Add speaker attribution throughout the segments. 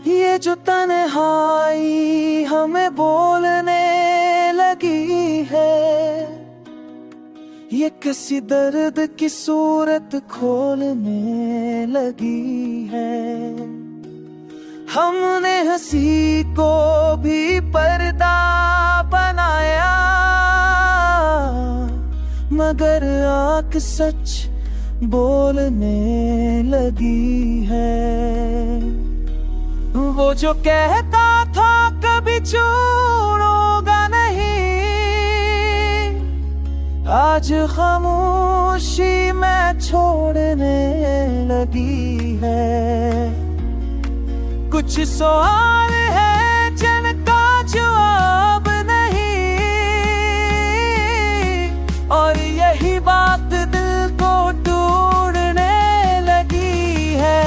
Speaker 1: ये जो तन्हाई हमें बोलने लगी है, ये किसी दर्द की सूरत खोलने लगी है। हमने हंसी को भी पर्दा बनाया, मगर आँख सच बोलने लगी है। वो जो कहता था कभी छोड़ोगा नहीं, आज खामोशी में छोड़ने लगी है। कुछ सवाल है जिनका जवाब नहीं, और यही बात दिल को तोड़ने लगी है।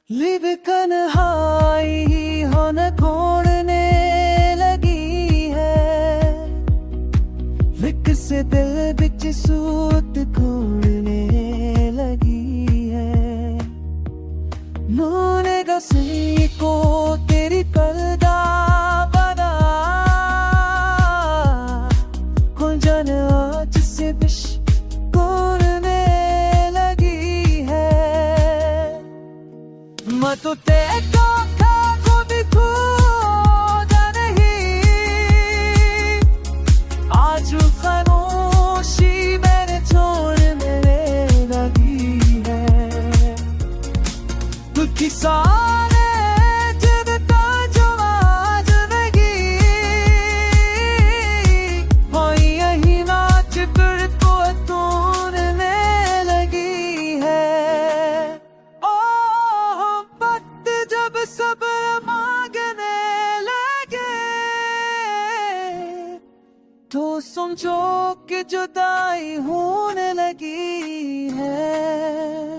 Speaker 1: लिव कन्हाई होन खोड़ने लगी है, विक से दिल बिच सूत खोड़ने लगी है। नूने गसी को तेरी पर्दा बना, खुलजन आज से बिश तो तेको खाको भी खोदा नहीं, आज खामोशी मेरे छोड़ने लगी है। तू किसान है जिनका जो आज नहीं, और यही नाच कर को तोड़ने लगी है। सब मांगने लगे तो समझो कि जुदाई होने लगी है।